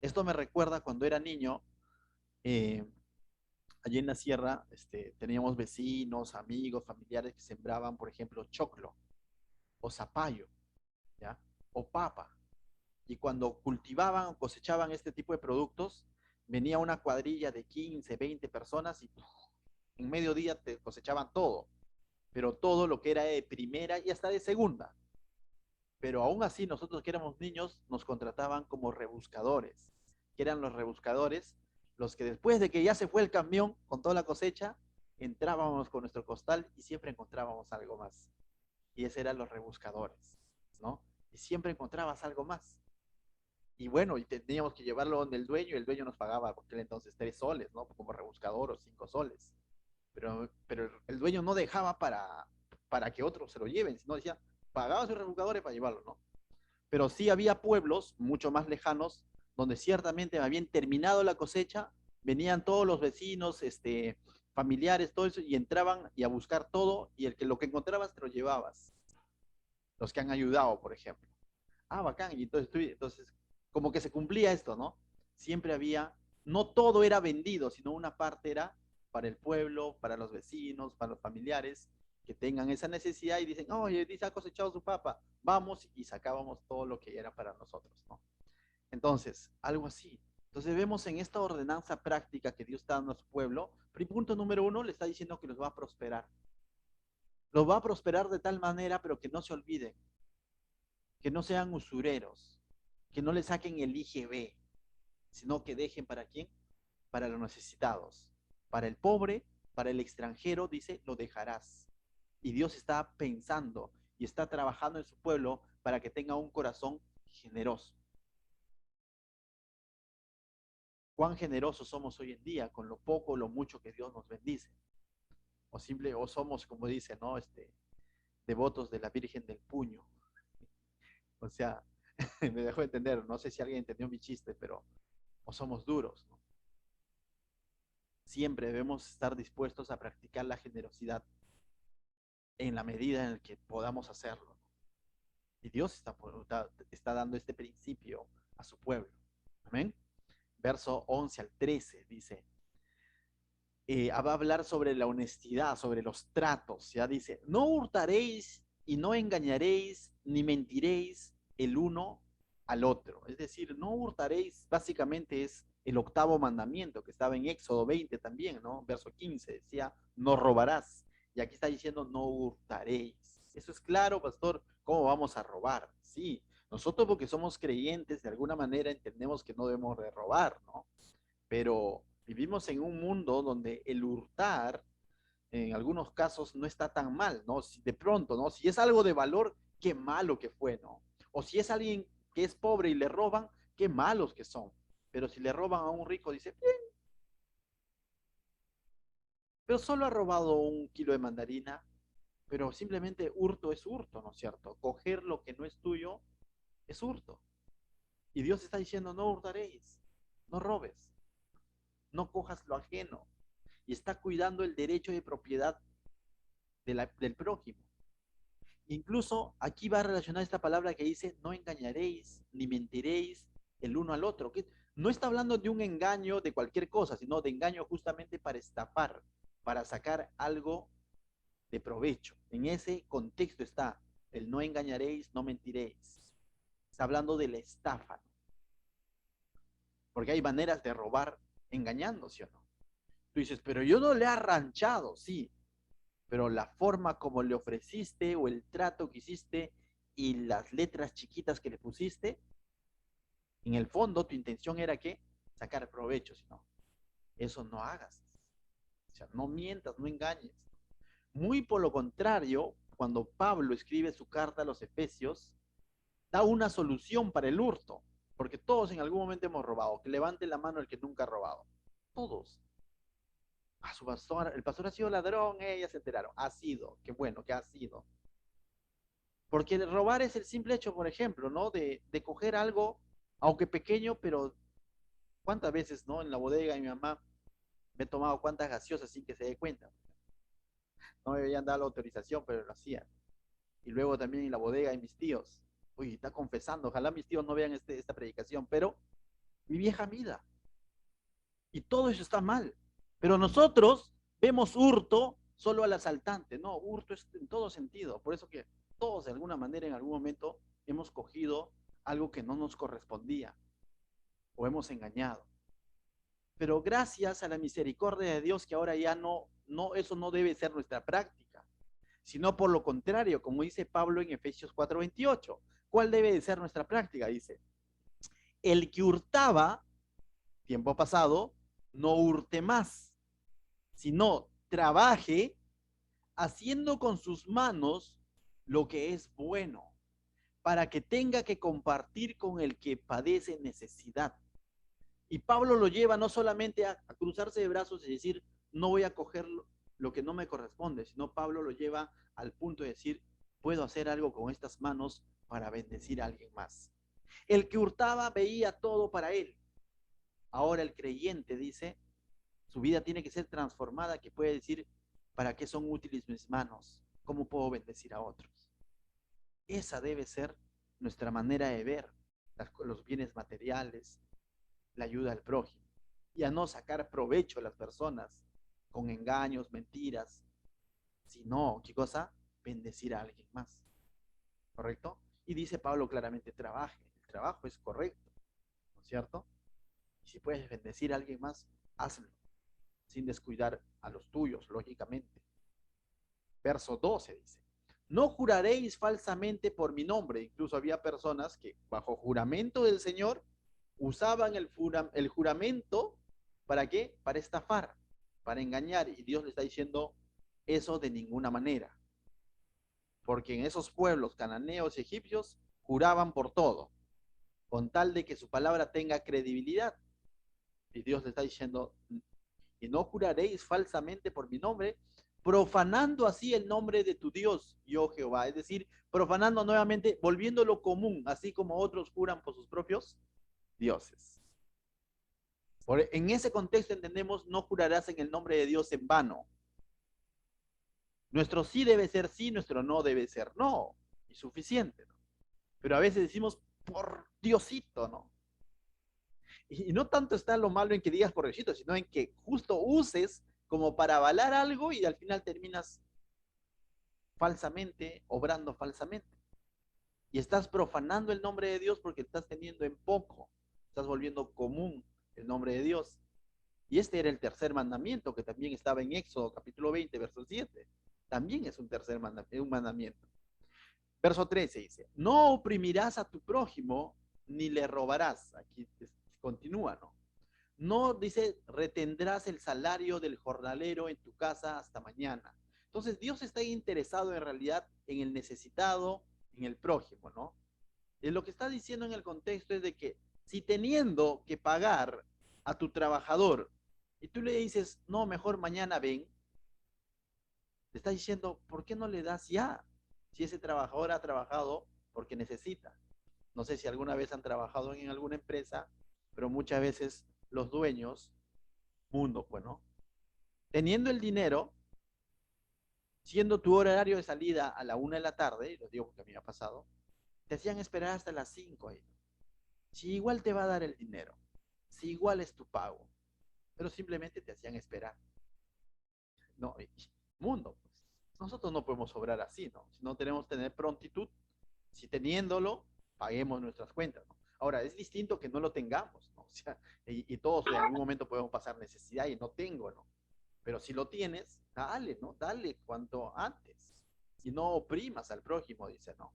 Esto me recuerda cuando era niño, eh, allí en la sierra, teníamos vecinos, amigos, familiares que sembraban, por ejemplo, choclo o zapallo, ¿ya? O papa. Y cuando cultivaban o cosechaban este tipo de productos, venía una cuadrilla de 15, 20 personas y en medio día te cosechaban todo, pero todo lo que era de primera y hasta de segunda. Pero aún así nosotros que éramos niños nos contrataban como rebuscadores, que eran los rebuscadores, los que después de que ya se fue el camión con toda la cosecha, entrábamos con nuestro costal y siempre encontrábamos algo más. Y ese eran los rebuscadores, ¿no? Y siempre encontrabas algo más. Y bueno, y teníamos que llevarlo donde el dueño, y el dueño nos pagaba por aquel entonces 3 soles, ¿no? Como rebuscador o 5 soles. Pero el dueño no dejaba para que otros se lo lleven, sino decía, pagaba a sus rebuscadores para llevarlo, ¿no? Pero sí había pueblos mucho más lejanos donde ciertamente habían terminado la cosecha, venían todos los vecinos, familiares, todo eso, y entraban y a buscar todo, y lo que encontrabas te lo llevabas. Los que han ayudado, por ejemplo. Ah, bacán. Y entonces como que se cumplía esto, ¿no? Siempre había No todo era vendido, sino una parte era para el pueblo, para los vecinos, para los familiares que tengan esa necesidad y dicen, oye, dice ha cosechado su papa, vamos y sacábamos todo lo que era para nosotros, ¿no? Entonces, algo así. Entonces vemos en esta ordenanza práctica que Dios está dando a su pueblo, punto número uno, le está diciendo que los va a prosperar. Los va a prosperar de tal manera, pero que no se olviden, que no sean usureros, que no le saquen el IGB, sino que dejen para quién, para los necesitados, para el pobre, para el extranjero, dice, lo dejarás. Y Dios está pensando y está trabajando en su pueblo para que tenga un corazón generoso. Cuán generosos somos hoy en día con lo poco o lo mucho que Dios nos bendice. O somos, como dice, ¿no? Devotos de la Virgen del Puño. O sea, me dejó entender, no sé si alguien entendió mi chiste, pero o somos duros, ¿no? Siempre debemos estar dispuestos a practicar la generosidad en la medida en la que podamos hacerlo. Y Dios está dando este principio a su pueblo. Amén. Verso 11 al 13 dice, va a hablar sobre la honestidad, sobre los tratos. Ya dice, no hurtaréis y no engañaréis ni mentiréis el uno al otro. Es decir, no hurtaréis básicamente es el octavo mandamiento que estaba en Éxodo 20 también, ¿no? Verso 15 decía, no robarás. Y aquí está diciendo, no hurtaréis. Eso es claro, pastor, ¿cómo vamos a robar? Sí, nosotros porque somos creyentes, de alguna manera entendemos que no debemos de robar, ¿no? Pero vivimos en un mundo donde el hurtar en algunos casos no está tan mal, ¿no? Si de pronto, ¿no? Si es algo de valor, qué malo que fue, ¿no? O si es alguien que es pobre y le roban, qué malos que son. Pero si le roban a un rico, dice, bien, pero solo ha robado un kilo de mandarina, pero simplemente hurto es hurto, ¿no es cierto? Coger lo que no es tuyo es hurto. Y Dios está diciendo, no hurtaréis, no robes, no cojas lo ajeno. Y está cuidando el derecho de propiedad del prójimo. Incluso aquí va a relacionar esta palabra que dice, no engañaréis ni mentiréis el uno al otro. Que no está hablando de un engaño de cualquier cosa, sino de engaño justamente para estafar, para sacar algo de provecho. En ese contexto está el no engañaréis, no mentiréis. Está hablando de la estafa, porque hay maneras de robar engañando, ¿sí o no? Tú dices, pero yo no le he arranchado, sí, pero la forma como le ofreciste o el trato que hiciste y las letras chiquitas que le pusiste, en el fondo tu intención era que sacar provecho, si no, eso no hagas. O sea, no mientas, no engañes. Muy por lo contrario, cuando Pablo escribe su carta a los Efesios, da una solución para el hurto, porque todos en algún momento hemos robado. Que levante la mano el que nunca ha robado. Todos. Su pastor, el pastor ha sido ladrón, ya se enteraron. Ha sido, qué bueno que ha sido. Porque robar es el simple hecho, por ejemplo, ¿no? De coger algo, aunque pequeño, pero cuántas veces, ¿no? En la bodega de mi mamá me he tomado cuántas gaseosas sin que se dé cuenta. No me habían dado la autorización, pero lo hacían. Y luego también en la bodega de mis tíos. Uy, está confesando. Ojalá mis tíos no vean esta predicación, pero mi vieja vida. Y todo eso está mal. Pero nosotros vemos hurto solo al asaltante. No, hurto es en todo sentido. Por eso que todos de alguna manera en algún momento hemos cogido algo que no nos correspondía o hemos engañado. Pero gracias a la misericordia de Dios que ahora ya eso no debe ser nuestra práctica, sino por lo contrario, como dice Pablo en Efesios 4:28. ¿Cuál debe de ser nuestra práctica? Dice, el que hurtaba, tiempo pasado, no hurte más, sino trabaje haciendo con sus manos lo que es bueno, para que tenga que compartir con el que padece necesidad. Y Pablo lo lleva no solamente a cruzarse de brazos y decir, no voy a coger lo que no me corresponde, sino Pablo lo lleva al punto de decir, puedo hacer algo con estas manos para bendecir a alguien más. El que hurtaba veía todo para él. Ahora el creyente dice, su vida tiene que ser transformada, que puede decir, ¿para qué son útiles mis manos? ¿Cómo puedo bendecir a otros? Esa debe ser nuestra manera de ver los bienes materiales, la ayuda al prójimo. y a no sacar provecho a las personas con engaños, mentiras, sino, ¿qué cosa? Bendecir a alguien más, ¿correcto? Y dice Pablo claramente, trabaje, el trabajo es correcto, ¿no es cierto? Y si puedes bendecir a alguien más, hazlo, sin descuidar a los tuyos, lógicamente. Verso 12 dice, no juraréis falsamente por mi nombre. Incluso había personas que bajo juramento del Señor usaban el juramento, ¿para qué? Para estafar, para engañar. Y Dios le está diciendo eso de ninguna manera. Porque en esos pueblos cananeos y egipcios juraban por todo, con tal de que su palabra tenga credibilidad. Y Dios le está diciendo, y no juraréis falsamente por mi nombre, profanando así el nombre de tu Dios, yo Jehová. Es decir, profanando nuevamente, volviéndolo común, así como otros juran por sus propios dioses. En ese contexto entendemos, no jurarás en el nombre de Dios en vano. Nuestro sí debe ser sí, nuestro no debe ser no. Y suficiente, ¿no? Pero a veces decimos, por Diosito, ¿no? Y no tanto está lo malo en que digas por Diosito, sino en que justo uses como para avalar algo y al final terminas falsamente, obrando falsamente. Y estás profanando el nombre de Dios porque estás teniendo en poco, estás volviendo común el nombre de Dios. Y este era el tercer mandamiento que también estaba en Éxodo capítulo 20, verso 7. También es un tercer mandamiento. Verso 13 dice, no oprimirás a tu prójimo ni le robarás. Aquí continúa, ¿no? No, dice, retendrás el salario del jornalero en tu casa hasta mañana. Entonces Dios está interesado en realidad en el necesitado, en el prójimo, ¿no? Y lo que está diciendo en el contexto es de que si teniendo que pagar a tu trabajador y tú le dices, no, mejor mañana ven, le está diciendo, ¿por qué no le das ya? Si ese trabajador ha trabajado porque necesita. No sé si alguna vez han trabajado en alguna empresa, pero muchas veces los dueños, mundo, pues, ¿no? Teniendo el dinero, siendo tu horario de salida a la 1 de la tarde, y lo digo porque a mí me ha pasado, te hacían esperar hasta las 5 ahí. Si igual te va a dar el dinero, si igual es tu pago, pero simplemente te hacían esperar. No, mundo, pues. Nosotros no podemos obrar así, ¿no? Si no tenemos que tener prontitud, si teniéndolo, paguemos nuestras cuentas, ¿no? Ahora, es distinto que no lo tengamos, ¿no? O sea, y todos en algún momento podemos pasar necesidad y no tengo, ¿no? Pero si lo tienes, dale, ¿no? Dale cuanto antes. Y no oprimas al prójimo, dice, ¿no?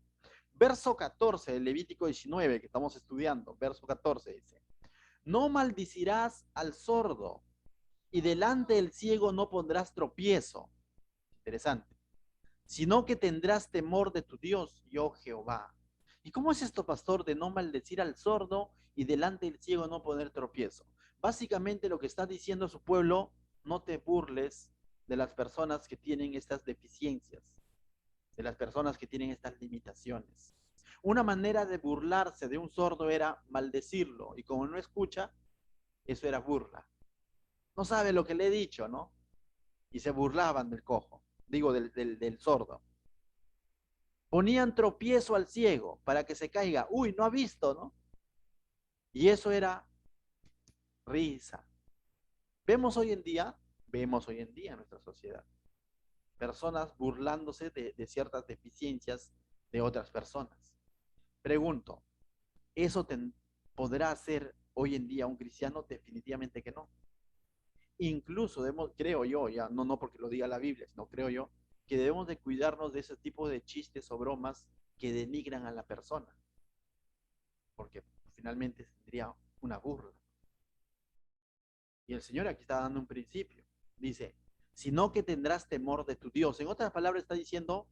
Verso 14 de Levítico 19, que estamos estudiando, verso 14 dice, no maldicirás al sordo y delante del ciego no pondrás tropiezo. Interesante. Sino que tendrás temor de tu Dios, yo Jehová. ¿Y cómo es esto, pastor, de no maldecir al sordo y delante del ciego no poner tropiezo? Básicamente lo que está diciendo su pueblo, no te burles de las personas que tienen estas deficiencias, de las personas que tienen estas limitaciones. Una manera de burlarse de un sordo era maldecirlo, y como no escucha, eso era burla. No sabe lo que le he dicho, ¿no? Y se burlaban del cojo, digo, del sordo. Ponían tropiezo al ciego para que se caiga. Uy, no ha visto, ¿no? Y eso era risa. Vemos hoy en día en nuestra sociedad, personas burlándose de ciertas deficiencias de otras personas. Pregunto, ¿eso podrá hacer hoy en día un cristiano? Definitivamente que no. Incluso debemos, creo yo, ya no porque lo diga la Biblia, sino creo yo, que debemos de cuidarnos de ese tipo de chistes o bromas que denigran a la persona, porque finalmente sería una burla. Y el Señor aquí está dando un principio. Dice, sino que tendrás temor de tu Dios. En otras palabras está diciendo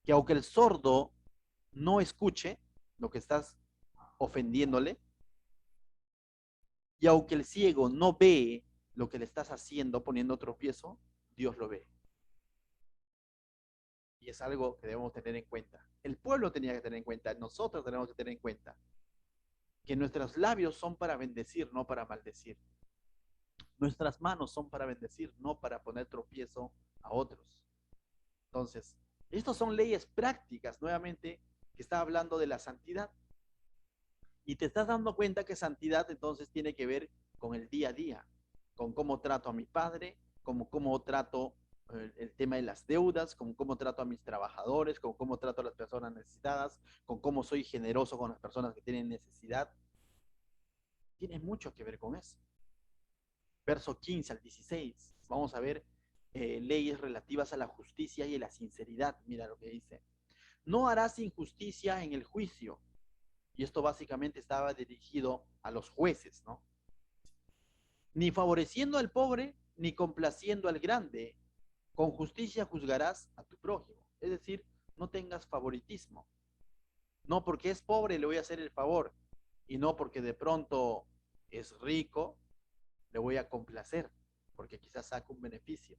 que aunque el sordo no escuche lo que estás ofendiéndole, y aunque el ciego no ve lo que le estás haciendo poniendo tropiezo, Dios lo ve. Y es algo que debemos tener en cuenta. El pueblo tenía que tener en cuenta, nosotros tenemos que tener en cuenta que nuestros labios son para bendecir, no para maldecir. Nuestras manos son para bendecir, no para poner tropiezo a otros. Entonces, estas son leyes prácticas, nuevamente, que está hablando de la santidad. Y te estás dando cuenta que santidad entonces tiene que ver con el día a día, con cómo trato a mi padre, cómo trato el tema de las deudas, con cómo trato a mis trabajadores, con cómo trato a las personas necesitadas, con cómo soy generoso con las personas que tienen necesidad. Tiene mucho que ver con eso. Verso 15 al 16, vamos a ver leyes relativas a la justicia y a la sinceridad. Mira lo que dice. No harás injusticia en el juicio. Y esto básicamente estaba dirigido a los jueces, ¿no? Ni favoreciendo al pobre, ni complaciendo al grande. Con justicia juzgarás a tu prójimo. Es decir, no tengas favoritismo. No porque es pobre le voy a hacer el favor. Y no porque de pronto es rico, le voy a complacer. Porque quizás saca un beneficio.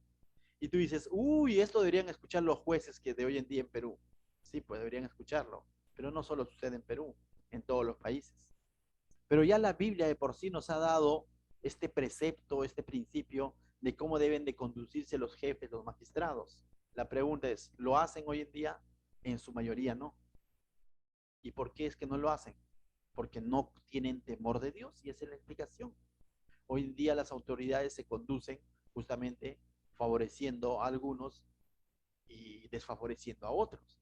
Y tú dices, uy, esto deberían escuchar los jueces que de hoy en día en Perú. Sí, pues deberían escucharlo. Pero no solo sucede en Perú, en todos los países. Pero ya la Biblia de por sí nos ha dado este precepto, este principio de cómo deben de conducirse los jefes, los magistrados. La pregunta es, ¿lo hacen hoy en día? En su mayoría no. ¿Y por qué es que no lo hacen? Porque no tienen temor de Dios y esa es la explicación. Hoy en día las autoridades se conducen justamente favoreciendo a algunos y desfavoreciendo a otros.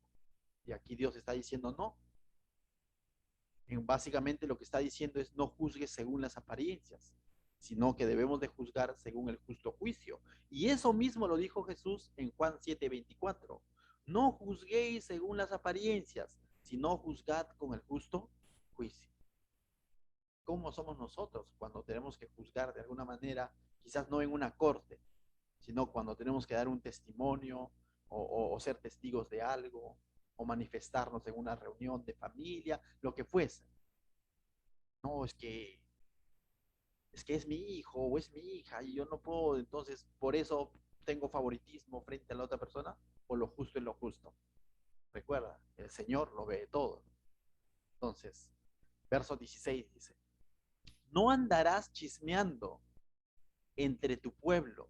Y aquí Dios está diciendo no. Básicamente lo que está diciendo es no juzgues según las apariencias, sino que debemos de juzgar según el justo juicio. Y eso mismo lo dijo Jesús en Juan 7:24. No juzguéis según las apariencias, sino juzgad con el justo juicio. ¿Cómo somos nosotros cuando tenemos que juzgar de alguna manera, quizás no en una corte, sino cuando tenemos que dar un testimonio o ser testigos de algo, o manifestarnos en una reunión de familia, lo que fuese? No, es que es mi hijo o es mi hija y yo no puedo, entonces por eso tengo favoritismo frente a la otra persona, o lo justo es lo justo. Recuerda, el Señor lo ve todo. Entonces, verso 16 dice, no andarás chismeando entre tu pueblo,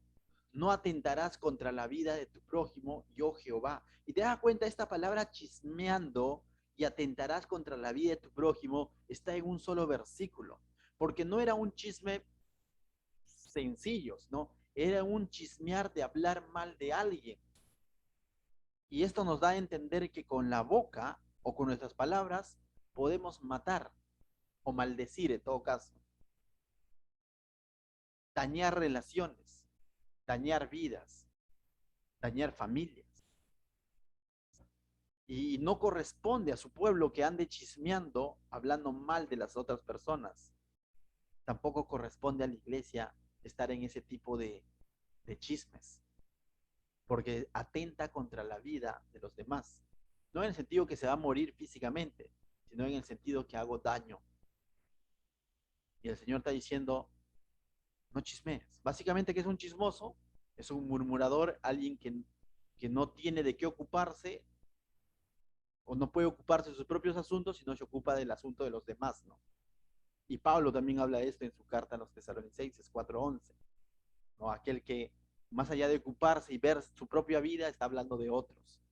no atentarás contra la vida de tu prójimo, yo Jehová. Y te das cuenta, esta palabra chismeando y atentarás contra la vida de tu prójimo está en un solo versículo, porque no era un chisme sencillos, ¿no? Era un chismear de hablar mal de alguien. Y esto nos da a entender que con la boca o con nuestras palabras podemos matar o maldecir en todo caso, dañar relaciones, dañar vidas, dañar familias. Y no corresponde a su pueblo que ande chismeando, hablando mal de las otras personas. Tampoco corresponde a la iglesia estar en ese tipo de chismes, porque atenta contra la vida de los demás. No en el sentido que se va a morir físicamente, sino en el sentido que hago daño. Y el Señor está diciendo, no chismees. Básicamente, ¿qué es un chismoso? Es un murmurador, alguien que no tiene de qué ocuparse o no puede ocuparse de sus propios asuntos, sino se ocupa del asunto de los demás, ¿no? Y Pablo también habla de esto en su carta a los Tesalonicenses 4:11, ¿no? Aquel que más allá de ocuparse y ver su propia vida, está hablando de otros.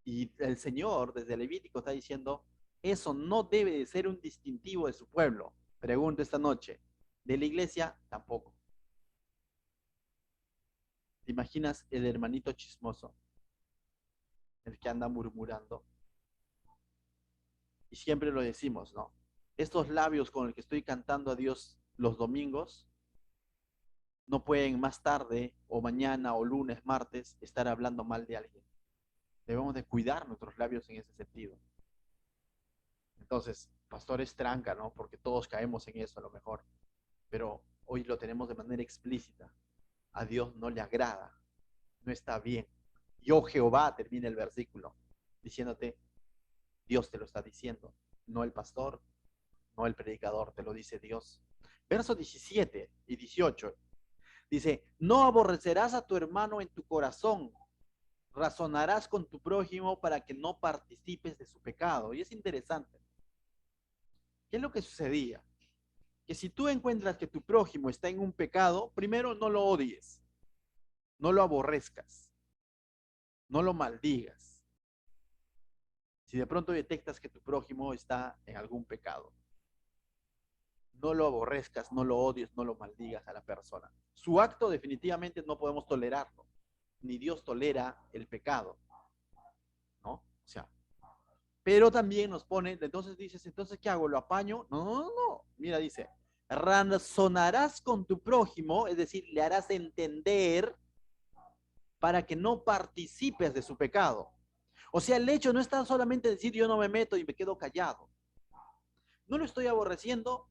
Y el Señor, desde Levítico, está diciendo, eso no debe de ser un distintivo de su pueblo. Pregunto esta noche, de la iglesia tampoco. ¿Te imaginas el hermanito chismoso, el que anda murmurando? Y siempre lo decimos, ¿no? Estos labios con los que estoy cantando a Dios los domingos, no pueden más tarde o mañana o lunes, martes, estar hablando mal de alguien. Debemos de cuidar nuestros labios en ese sentido. Entonces, pastor, es tranca, ¿no? Porque todos caemos en eso a lo mejor. Pero hoy lo tenemos de manera explícita. A Dios no le agrada, no está bien. Yo Jehová, termina el versículo, diciéndote, Dios te lo está diciendo, no el pastor, no el predicador, te lo dice Dios. Versos 17 y 18 dice, no aborrecerás a tu hermano en tu corazón, razonarás con tu prójimo para que no participes de su pecado. Y es interesante. ¿Qué es lo que sucedía? Que si tú encuentras que tu prójimo está en un pecado, primero no lo odies, no lo aborrezcas, no lo maldigas. Si de pronto detectas que tu prójimo está en algún pecado, No lo aborrezcas, no lo odies, no lo maldigas a la persona. Su acto definitivamente no podemos tolerarlo. Ni Dios tolera el pecado, ¿no? O sea, pero también nos pone, entonces dices, entonces, ¿qué hago? ¿Lo apaño? No, no, no. Mira, dice, razonarás con tu prójimo, es decir, le harás entender para que no participes de su pecado. O sea, el hecho no está solamente decir yo no me meto y me quedo callado. No lo estoy aborreciendo,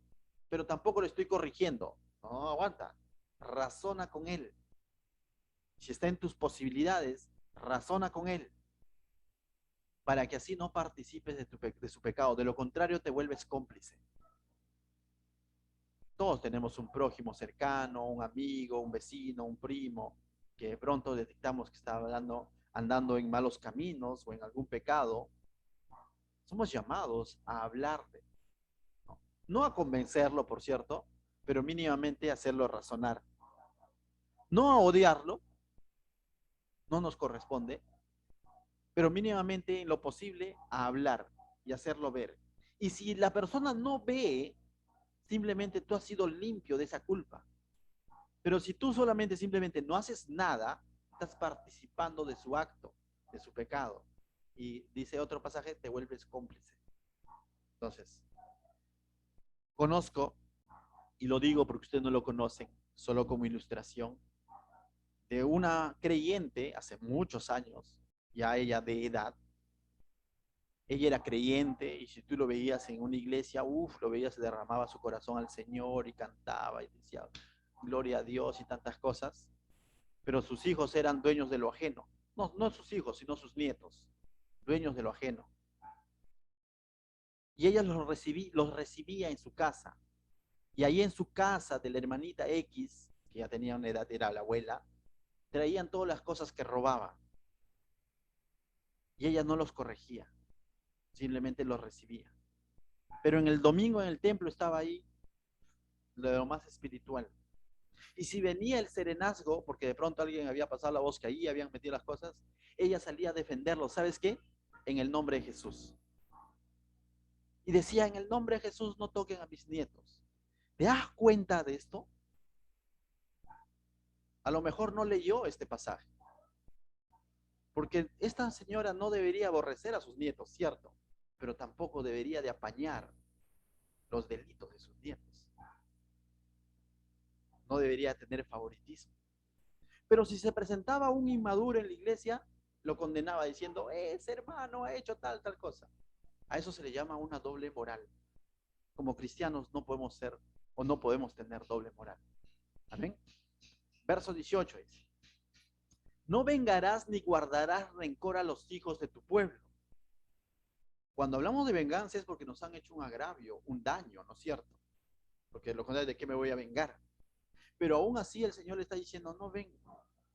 pero tampoco lo estoy corrigiendo. No, aguanta. Razona con él. Si está en tus posibilidades, razona con él para que así no participes de su pecado. De lo contrario, te vuelves cómplice. Todos tenemos un prójimo cercano, un amigo, un vecino, un primo, que de pronto detectamos que está andando en malos caminos o en algún pecado. Somos llamados a hablarle, ¿no? No a convencerlo, por cierto, pero mínimamente a hacerlo razonar. No a odiarlo, no nos corresponde, pero mínimamente en lo posible a hablar y hacerlo ver. Y si la persona no ve, simplemente tú has sido limpio de esa culpa. Pero si tú solamente simplemente no haces nada, estás participando de su acto, de su pecado. Y dice otro pasaje, te vuelves cómplice. Entonces, conozco, y lo digo porque ustedes no lo conocen, solo como ilustración, de una creyente hace muchos años, ya ella de edad. Ella era creyente y si tú lo veías en una iglesia, uff, lo veías, derramaba su corazón al Señor y cantaba y decía, gloria a Dios y tantas cosas. Pero sus hijos eran dueños de lo ajeno. No, no sus hijos, sino sus nietos, dueños de lo ajeno. Y ella los recibía en su casa. Y ahí en su casa de la hermanita X, que ya tenía una edad, era la abuela, traían todas las cosas que robaban. Y ella no los corregía, simplemente los recibía. Pero en el domingo en el templo estaba ahí lo más espiritual. Y si venía el serenazgo, porque de pronto alguien había pasado la voz que ahí habían metido las cosas, ella salía a defenderlo. ¿Sabes qué? En el nombre de Jesús. Y decía, en el nombre de Jesús no toquen a mis nietos. ¿Te das cuenta de esto? A lo mejor no leyó este pasaje, porque esta señora no debería aborrecer a sus nietos, cierto, pero tampoco debería de apañar los delitos de sus nietos. No debería tener favoritismo. Pero si se presentaba un inmaduro en la iglesia, lo condenaba diciendo, ese hermano ha hecho tal, tal cosa. A eso se le llama una doble moral. Como cristianos no podemos ser o no podemos tener doble moral. Amén. Verso 18 dice, no vengarás ni guardarás rencor a los hijos de tu pueblo. Cuando hablamos de venganza es porque nos han hecho un agravio, un daño, ¿no es cierto? Porque lo contrario, ¿de qué me voy a vengar? Pero aún así el Señor le está diciendo, no ven,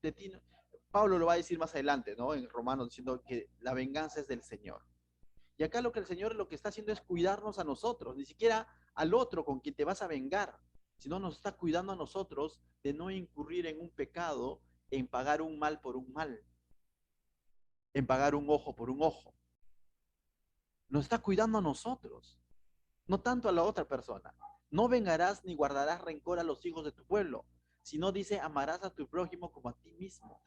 de ti no. Pablo lo va a decir más adelante, ¿no? En Romanos, diciendo que la venganza es del Señor. Y acá lo que el Señor lo que está haciendo es cuidarnos a nosotros, ni siquiera al otro con quien te vas a vengar, sino nos está cuidando a nosotros de no incurrir en un pecado, en pagar un mal por un mal, en pagar un ojo por un ojo. Nos está cuidando a nosotros, no tanto a la otra persona. No vengarás ni guardarás rencor a los hijos de tu pueblo, sino dice, amarás a tu prójimo como a ti mismo.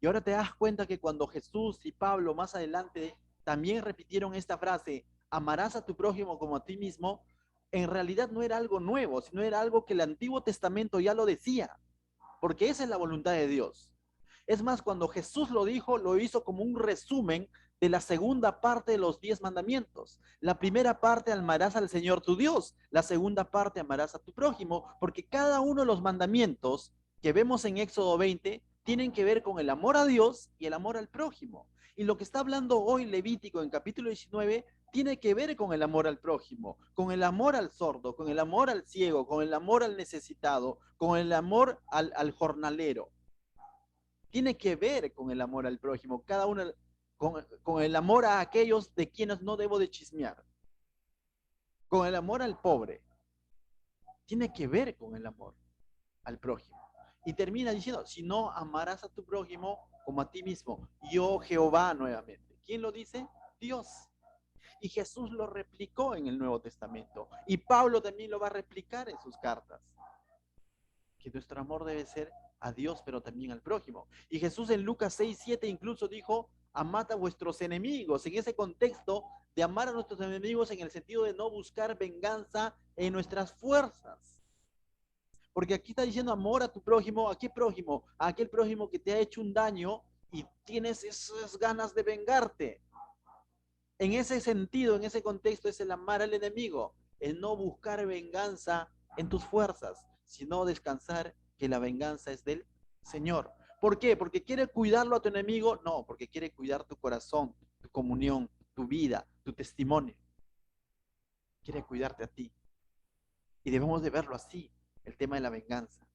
Y ahora te das cuenta que cuando Jesús y Pablo más adelante también repitieron esta frase, amarás a tu prójimo como a ti mismo, en realidad no era algo nuevo, sino era algo que el Antiguo Testamento ya lo decía, porque esa es la voluntad de Dios. Es más, cuando Jesús lo dijo, lo hizo como un resumen de la segunda parte de los 10 mandamientos. La primera parte, amarás al Señor tu Dios. La segunda parte, amarás a tu prójimo, porque cada uno de los mandamientos que vemos en Éxodo 20 tienen que ver con el amor a Dios y el amor al prójimo. Y lo que está hablando hoy Levítico en capítulo 19 tiene que ver con el amor al prójimo, con el amor al sordo, con el amor al ciego, con el amor al necesitado, con el amor al jornalero. Tiene que ver con el amor al prójimo, cada uno con el amor a aquellos de quienes no debo de chismear, con el amor al pobre. Tiene que ver con el amor al prójimo. Y termina diciendo, si no amarás a tu prójimo como a ti mismo, yo Jehová nuevamente. ¿Quién lo dice? Dios. Y Jesús lo replicó en el Nuevo Testamento. Y Pablo también lo va a replicar en sus cartas. Que nuestro amor debe ser a Dios, pero también al prójimo. Y Jesús en Lucas 6:7 incluso dijo, amad a vuestros enemigos. En ese contexto de amar a nuestros enemigos en el sentido de no buscar venganza en nuestras fuerzas. Porque aquí está diciendo amor a tu prójimo. ¿A qué prójimo? A aquel prójimo que te ha hecho un daño y tienes esas ganas de vengarte. En ese sentido, en ese contexto, es el amar al enemigo, el no buscar venganza en tus fuerzas, sino descansar que la venganza es del Señor. ¿Por qué? ¿Porque quiere cuidarlo a tu enemigo? No, porque quiere cuidar tu corazón, tu comunión, tu vida, tu testimonio. Quiere cuidarte a ti. Y debemos de verlo así, el tema de la venganza.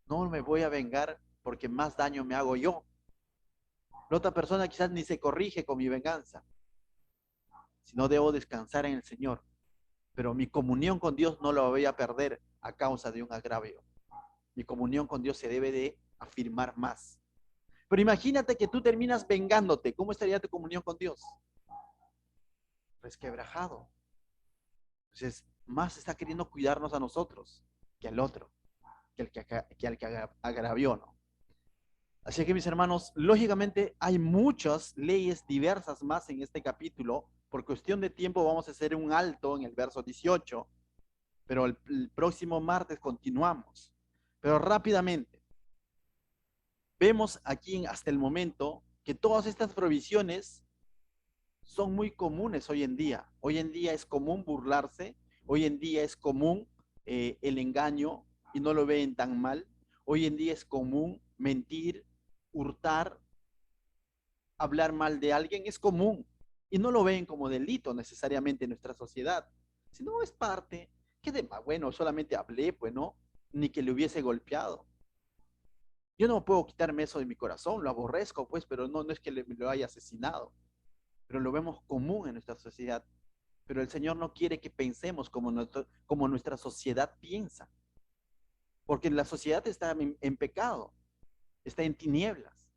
No me voy a vengar porque más daño me hago yo. La otra persona quizás ni se corrige con mi venganza, sino debo descansar en el Señor. Pero mi comunión con Dios no la voy a perder a causa de un agravio. Mi comunión con Dios se debe de afirmar más. Pero imagínate que tú terminas vengándote. ¿Cómo estaría tu comunión con Dios? Resquebrajado. Entonces, más está queriendo cuidarnos a nosotros que al otro, al que agravió, ¿no? Así que mis hermanos, lógicamente hay muchas leyes diversas más en este capítulo. Por cuestión de tiempo vamos a hacer un alto en el verso 18, pero el próximo martes continuamos. Pero rápidamente, vemos aquí hasta el momento que todas estas provisiones son muy comunes hoy en día. Hoy en día es común burlarse, hoy en día es común el engaño y no lo ven tan mal. Hoy en día es común mentir, hurtar, hablar mal de alguien, es común y no lo ven como delito necesariamente en nuestra sociedad, sino es parte. ¿Qué de más? Bueno, solamente hablé, pues no, ni que le hubiese golpeado. Yo no puedo quitarme eso de mi corazón, lo aborrezco, pues, pero no es que me lo haya asesinado, pero lo vemos común en nuestra sociedad. Pero el Señor no quiere que pensemos como nuestra sociedad piensa, porque la sociedad está en pecado, está en tinieblas.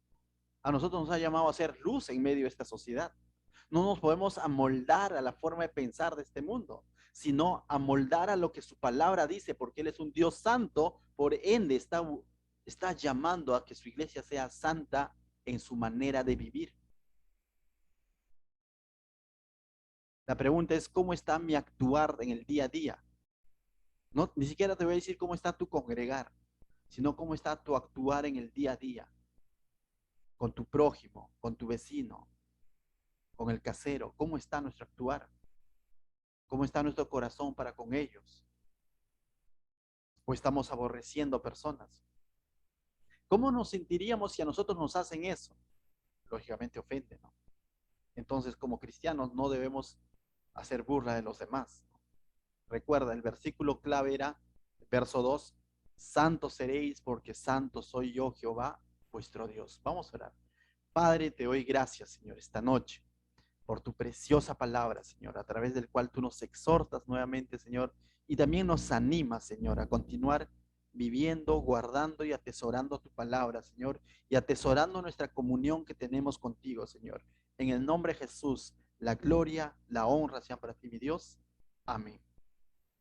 A nosotros nos ha llamado a ser luz en medio de esta sociedad. No nos podemos amoldar a la forma de pensar de este mundo, sino amoldar a lo que su palabra dice, porque Él es un Dios santo, por ende está llamando a que su iglesia sea santa en su manera de vivir. La pregunta es, ¿cómo está mi actuar en el día a día? No, ni siquiera te voy a decir cómo está tu congregar, sino cómo está tu actuar en el día a día, con tu prójimo, con tu vecino, con el casero. ¿Cómo está nuestro actuar? ¿Cómo está nuestro corazón para con ellos? ¿O estamos aborreciendo personas? ¿Cómo nos sentiríamos si a nosotros nos hacen eso? Lógicamente ofende, ¿no? Entonces, como cristianos, no debemos hacer burla de los demás. Recuerda, el versículo clave era, verso 2, santos seréis porque santo soy yo, Jehová, vuestro Dios. Vamos a orar. Padre, te doy gracias, Señor, esta noche por tu preciosa palabra, Señor, a través del cual tú nos exhortas nuevamente, Señor, y también nos animas, Señor, a continuar viviendo, guardando y atesorando tu palabra, Señor, y atesorando nuestra comunión que tenemos contigo, Señor. En el nombre de Jesús, la gloria, la honra sean para ti, mi Dios. Amén.